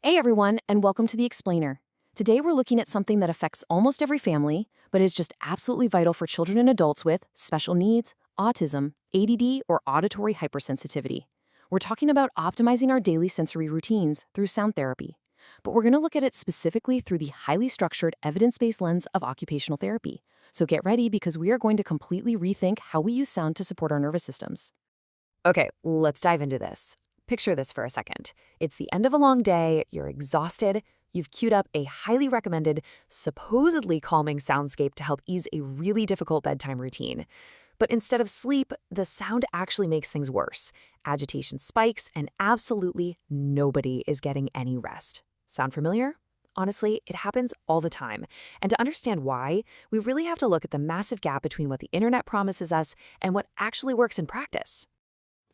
Hey everyone, and welcome to The Explainer. Today we're looking at something that affects almost every family, but is just absolutely vital for children and adults with special needs, autism, ADD, or auditory hypersensitivity. We're talking about optimizing our daily sensory routines through sound therapy. But we're going to look at it specifically through the highly structured, evidence-based lens of occupational therapy. So get ready because we are going to completely rethink how we use sound to support our nervous systems. Okay, let's dive into this. Picture this for a second. It's the end of a long day, you're exhausted, you've queued up a highly recommended, supposedly calming soundscape to help ease a really difficult bedtime routine. But instead of sleep, the sound actually makes things worse. Agitation spikes, and absolutely nobody is getting any rest. Sound familiar? Honestly, it happens all the time. And to understand why, we really have to look at the massive gap between what the internet promises us and what actually works in practice.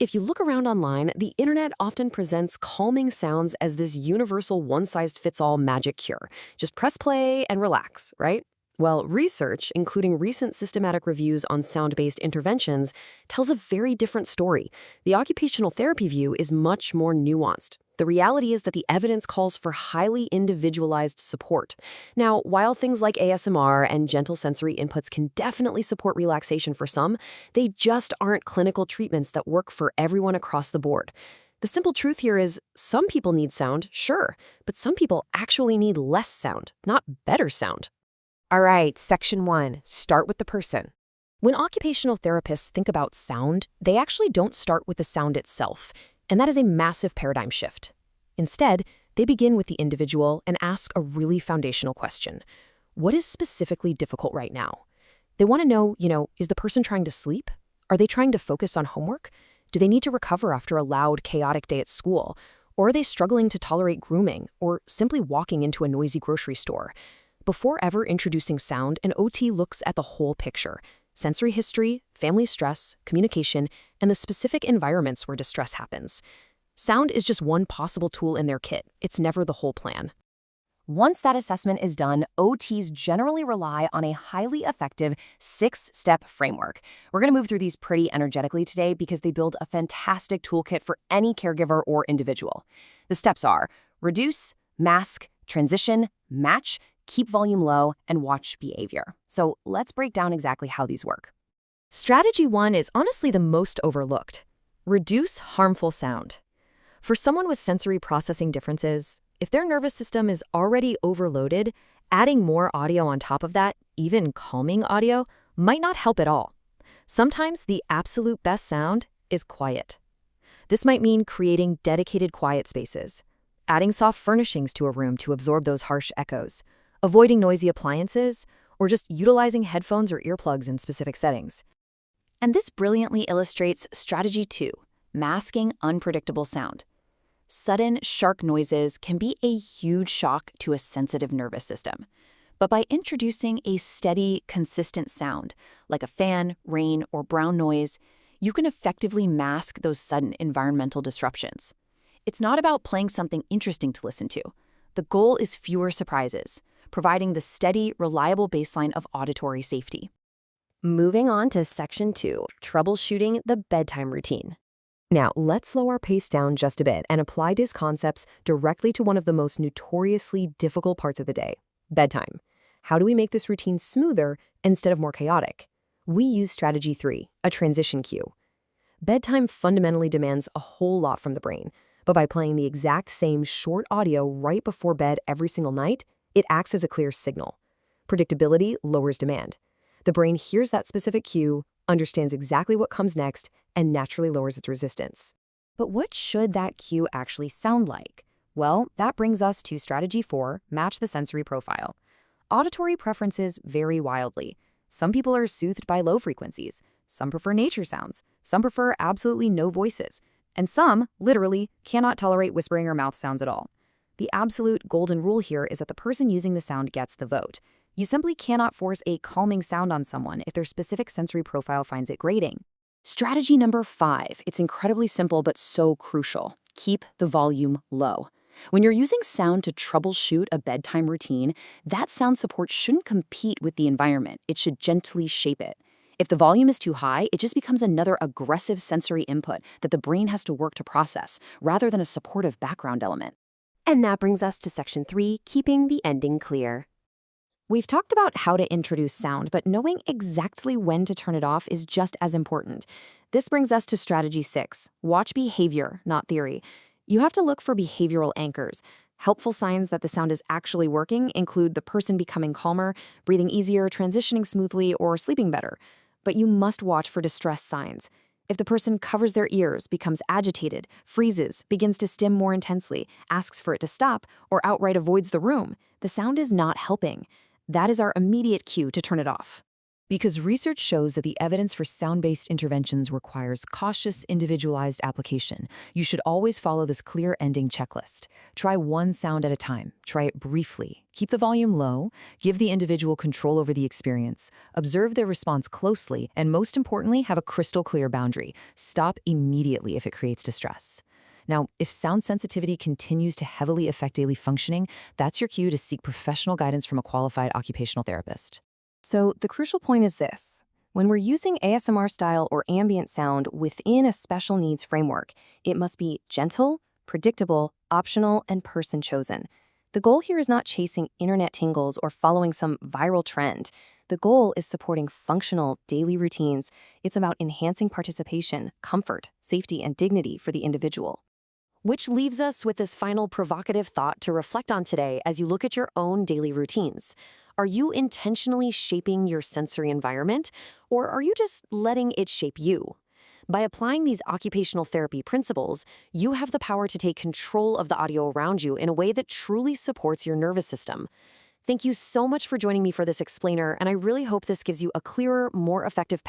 If you look around online, the internet often presents calming sounds as this universal one-size-fits-all magic cure. Just press play and relax, right? Well, research, including recent systematic reviews on sound-based interventions, tells a very different story. The occupational therapy view is much more nuanced. The reality is that the evidence calls for highly individualized support. Now, while things like ASMR and gentle sensory inputs can definitely support relaxation for some, they just aren't clinical treatments that work for everyone across the board. The simple truth here is some people need sound, sure, but some people actually need less sound, not better sound. All right, section 1, start with the person. When occupational therapists think about sound, they actually don't start with the sound itself, and that is a massive paradigm shift. Instead, they begin with the individual and ask a really foundational question. What is specifically difficult right now? They want to know, is the person trying to sleep? Are they trying to focus on homework? Do they need to recover after a loud, chaotic day at school? Or are they struggling to tolerate grooming or simply walking into a noisy grocery store? Before ever introducing sound, an OT looks at the whole picture: sensory history, family stress, communication, and the specific environments where distress happens. Sound is just one possible tool in their kit. It's never the whole plan. Once that assessment is done, OTs generally rely on a highly effective 6-step framework. We're going to move through these pretty energetically today because they build a fantastic toolkit for any caregiver or individual. The steps are: reduce, mask, transition, match, keep volume low, and watch behavior. So let's break down exactly how these work. Strategy 1 is honestly the most overlooked. Reduce harmful sound. For someone with sensory processing differences, if their nervous system is already overloaded, adding more audio on top of that, even calming audio, might not help at all. Sometimes the absolute best sound is quiet. This might mean creating dedicated quiet spaces, adding soft furnishings to a room to absorb those harsh echoes, avoiding noisy appliances, or just utilizing headphones or earplugs in specific settings. And this brilliantly illustrates strategy 2, masking unpredictable sound. Sudden, sharp noises can be a huge shock to a sensitive nervous system. But by introducing a steady, consistent sound, like a fan, rain, or brown noise, you can effectively mask those sudden environmental disruptions. It's not about playing something interesting to listen to. The goal is fewer surprises, providing the steady, reliable baseline of auditory safety. Moving on to section 2, troubleshooting the bedtime routine. Now, let's slow our pace down just a bit and apply these concepts directly to one of the most notoriously difficult parts of the day: bedtime. How do we make this routine smoother instead of more chaotic? We use strategy 3, a transition cue. Bedtime fundamentally demands a whole lot from the brain, but by playing the exact same short audio right before bed every single night, it acts as a clear signal. Predictability lowers demand. The brain hears that specific cue, understands exactly what comes next, and naturally lowers its resistance. But what should that cue actually sound like? Well, that brings us to strategy 4, match the sensory profile. Auditory preferences vary wildly. Some people are soothed by low frequencies, some prefer nature sounds, some prefer absolutely no voices, and some, literally, cannot tolerate whispering or mouth sounds at all. The absolute golden rule here is that the person using the sound gets the vote. You simply cannot force a calming sound on someone if their specific sensory profile finds it grating. Strategy number 5. It's incredibly simple but so crucial. Keep the volume low. When you're using sound to troubleshoot a bedtime routine, that sound support shouldn't compete with the environment. It should gently shape it. If the volume is too high, it just becomes another aggressive sensory input that the brain has to work to process, rather than a supportive background element. And that brings us to section 3, keeping the ending clear. We've talked about how to introduce sound, but knowing exactly when to turn it off is just as important. This brings us to strategy 6, watch behavior, not theory. You have to look for behavioral anchors. Helpful signs that the sound is actually working include the person becoming calmer, breathing easier, transitioning smoothly, or sleeping better. But you must watch for distress signs. If the person covers their ears, becomes agitated, freezes, begins to stim more intensely, asks for it to stop, or outright avoids the room, the sound is not helping. That is our immediate cue to turn it off. Because research shows that the evidence for sound-based interventions requires cautious, individualized application, you should always follow this clear ending checklist. Try one sound at a time. Try it briefly. Keep the volume low. Give the individual control over the experience. Observe their response closely, and most importantly, have a crystal clear boundary. Stop immediately if it creates distress. Now, if sound sensitivity continues to heavily affect daily functioning, that's your cue to seek professional guidance from a qualified occupational therapist. So the crucial point is this. When we're using ASMR style or ambient sound within a special needs framework, it must be gentle, predictable, optional, and person-chosen. The goal here is not chasing internet tingles or following some viral trend. The goal is supporting functional daily routines. It's about enhancing participation, comfort, safety, and dignity for the individual. Which leaves us with this final provocative thought to reflect on today as you look at your own daily routines. Are you intentionally shaping your sensory environment, or are you just letting it shape you? By applying these occupational therapy principles, you have the power to take control of the audio around you in a way that truly supports your nervous system. Thank you so much for joining me for this explainer, and I really hope this gives you a clearer, more effective